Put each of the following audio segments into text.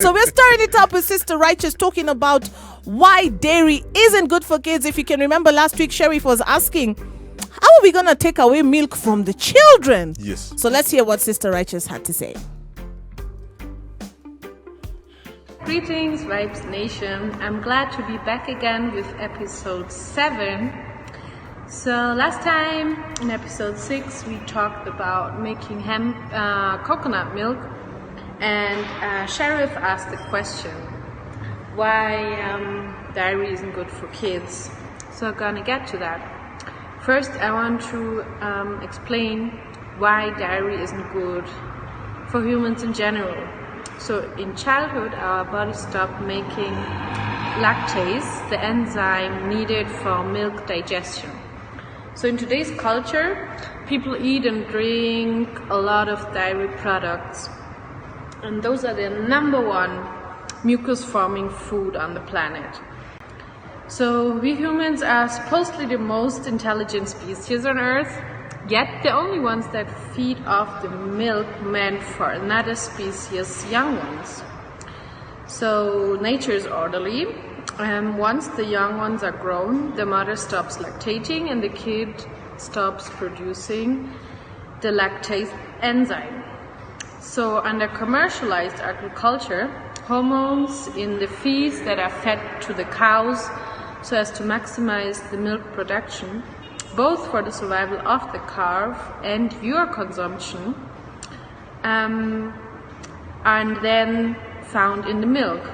So we're stirring it up with Sister Righteous, talking about why dairy isn't good for kids. If you can remember last week, Sheriff was asking, how are we going to take away milk from the children? Yes. So let's hear what Sister Righteous had to say. Greetings, Vibes Nation. I'm glad to be back again with episode 7. So last time in episode 6 we talked about making hemp coconut milk, and Sheriff asked the question why dairy isn't good for kids. So I'm gonna get to that. First I want to explain why dairy isn't good for humans in general. So in childhood our bodies stop making lactase, the enzyme needed for milk digestion. So in today's culture, people eat and drink a lot of dairy products, and those are the number one mucus forming food on the planet. So we humans are supposedly the most intelligent species on Earth, yet the only ones that feed off the milk meant for another species' young ones. So nature is orderly. Once the young ones are grown, the mother stops lactating and the kid stops producing the lactase enzyme. So under commercialized agriculture, hormones in the feeds that are fed to the cows so as to maximize the milk production, both for the survival of the calf and your consumption, and then found in the milk.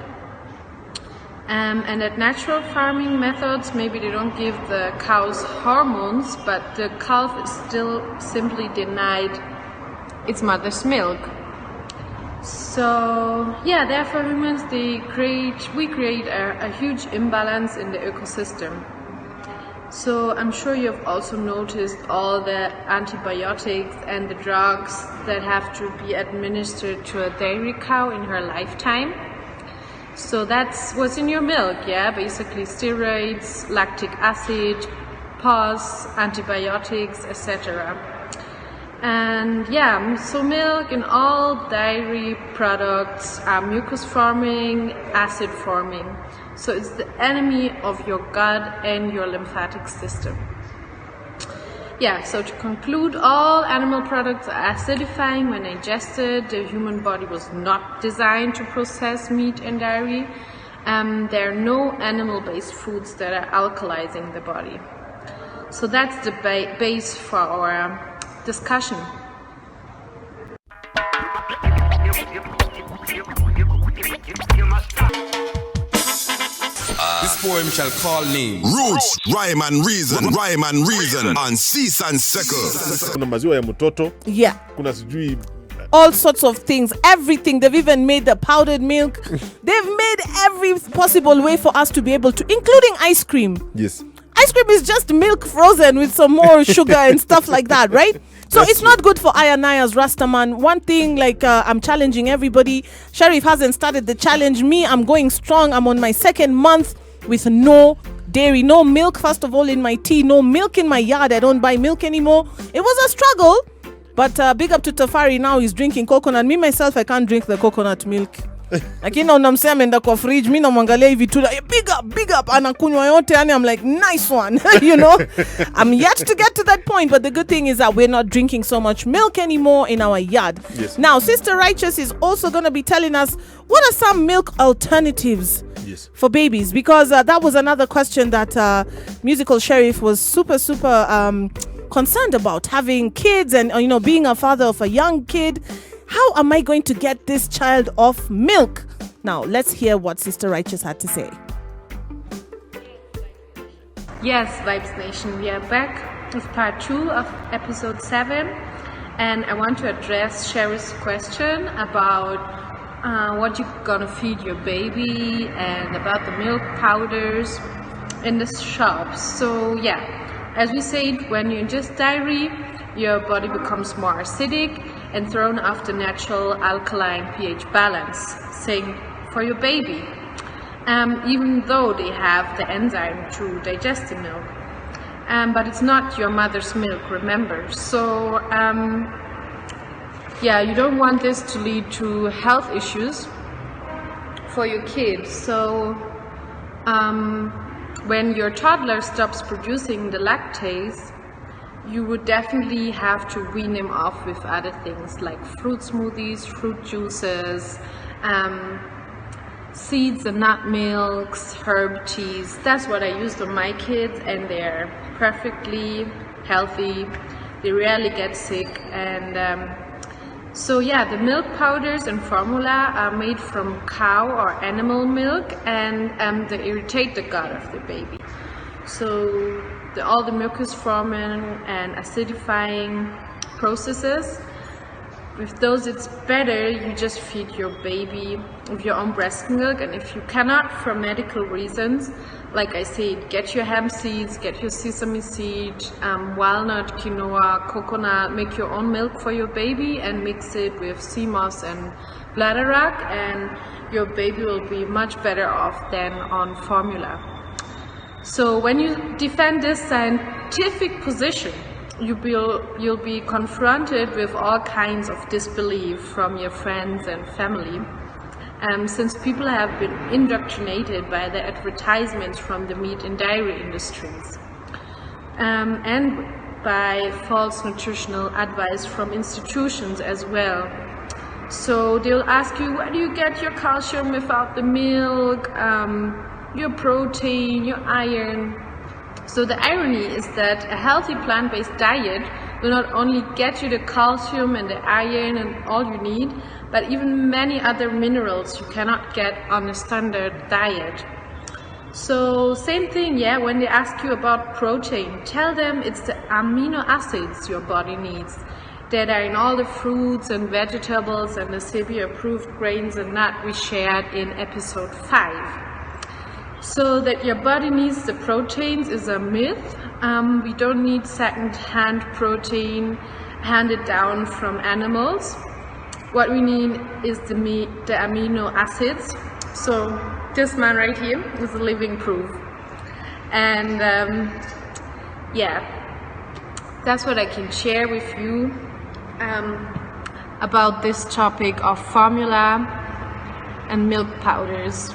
And at natural farming methods, maybe they don't give the cows hormones, but the calf is still simply denied its mother's milk. So yeah, therefore humans, we create a huge imbalance in the ecosystem. So I'm sure you've also noticed all the antibiotics and the drugs that have to be administered to a dairy cow in her lifetime. So that's what's in your milk, yeah, basically steroids, lactic acid, pus, antibiotics, etc. And yeah, so milk and all dairy products are mucus forming, acid forming. So it's the enemy of your gut and your lymphatic system. Yeah, so to conclude, all animal products are acidifying when ingested. The human body was not designed to process meat and dairy. There are no animal-based foods that are alkalizing the body. So that's the base for our discussion. This poem shall call names. Roots, rhyme and reason, and cease and circle. Kuna maziwa ya mtoto. Yeah. Kuna sijui all sorts of things, everything. They've even made the powdered milk. They've made every possible way for us to be able to, including ice cream. Yes. Ice cream is just milk frozen with some more sugar and stuff like that, right? So it's not good for I and I as Rastaman. One thing, like I'm challenging everybody. Sheriff hasn't started the challenge. Me, I'm going strong. I'm on my 2nd month with no dairy, no milk, first of all, in my tea, no milk in my yard. I don't buy milk anymore. It was a struggle, but big up to Tafari. Now he's drinking coconut. Me, myself, I can't drink the coconut milk. Lakini unamsema ameenda kwa fridge, mimi namwangalia hivi tu, big up anakunywa yote, yani I'm like, nice one. You know, I'm yet to get to that point, but the good thing is that we're not drinking so much milk anymore in our yard. Yes. Now Sister Righteous is also going to be telling us what are some milk alternatives for babies, because that was another question that Musical Sheriff was super concerned about, having kids and being a father of a young kid. How am I going to get this child off milk? Now, let's hear what Sister Righteous had to say. Yes, Vibes Nation, we are back with part 2 of episode 7. And I want to address Sherry's question about what you're gonna feed your baby and about the milk powders in the shops. So yeah, as we said, when you ingest dairy, your body becomes more acidic and thrown off the natural alkaline pH balance, same for your baby, even though they have the enzyme to digest the milk. But it's not your mother's milk, remember. So yeah, you don't want this to lead to health issues for your kids. So when your toddler stops producing the lactase, you would definitely have to wean him off with other things like fruit smoothies, fruit juices, seeds and nut milks, herb teas. That's what I used on my kids, and they're perfectly healthy. They rarely get sick. And so yeah, the milk powders and formula are made from cow or animal milk, and they irritate the gut of the baby. So all the mucus forming and acidifying processes, with those it's better you just feed your baby with your own breast milk. And if you cannot for medical reasons, like I said, get your hemp seeds, get your sesame seed, walnut, quinoa, coconut, make your own milk for your baby and mix it with sea moss and bladderwrack, and your baby will be much better off than on formula. So when you defend this scientific position, you'll be confronted with all kinds of disbelief from your friends and family, since people have been indoctrinated by the advertisements from the meat and dairy industries, and by false nutritional advice from institutions as well. So they'll ask you, where do you get your calcium without the milk? Your protein, your iron. So the irony is that a healthy plant-based diet will not only get you the calcium and the iron and all you need, but even many other minerals you cannot get on a standard diet. So same thing, yeah, when they ask you about protein, tell them it's the amino acids your body needs that are in all the fruits and vegetables and the SEBI-approved grains and nuts we shared in episode 5. So that your body needs the proteins is a myth. We don't need second-hand protein handed down from animals. What we need is the amino acids. So this man right here is a living proof. And yeah, that's what I can share with you about this topic of formula and milk powders.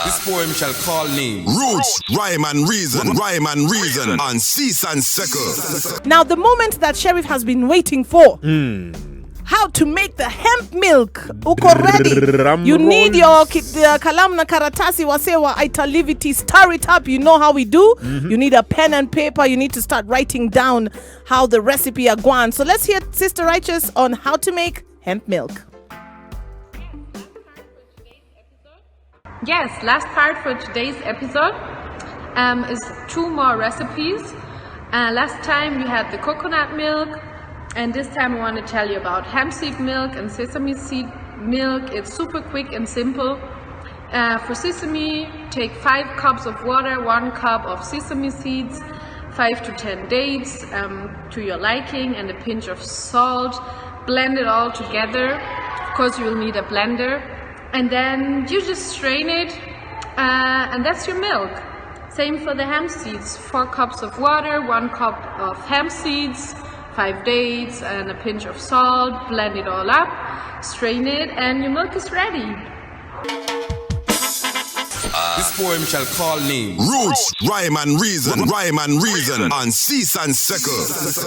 This poem shall call names. Roots, rhyme and reason on Cease and Seco. Now, the moment that Sheriff has been waiting for. How to make the hemp milk. Uko ready. You need your kalamna karatasi wasewa Ital livity. Stir it up. You know how we do. You need a pen and paper. You need to start writing down how the recipe are going. So let's hear Sister Righteous on how to make hemp milk. Yes, last part for today's episode is 2 more recipes. Last time we had the coconut milk, and this time I want to tell you about hemp seed milk and sesame seed milk. It's super quick and simple. For sesame, take 5 cups of water, 1 cup of sesame seeds, 5 to 10 dates to your liking, and a pinch of salt. Blend it all together. Of course, you will need a blender. And then you just strain it, and that's your milk. Same for the hemp seeds. 4 cups of water, 1 cup of hemp seeds, 5 dates, and a pinch of salt. Blend it all up, strain it, and your milk is ready. This poem shall call names. Roots, rhyme and reason on Cease and Seco.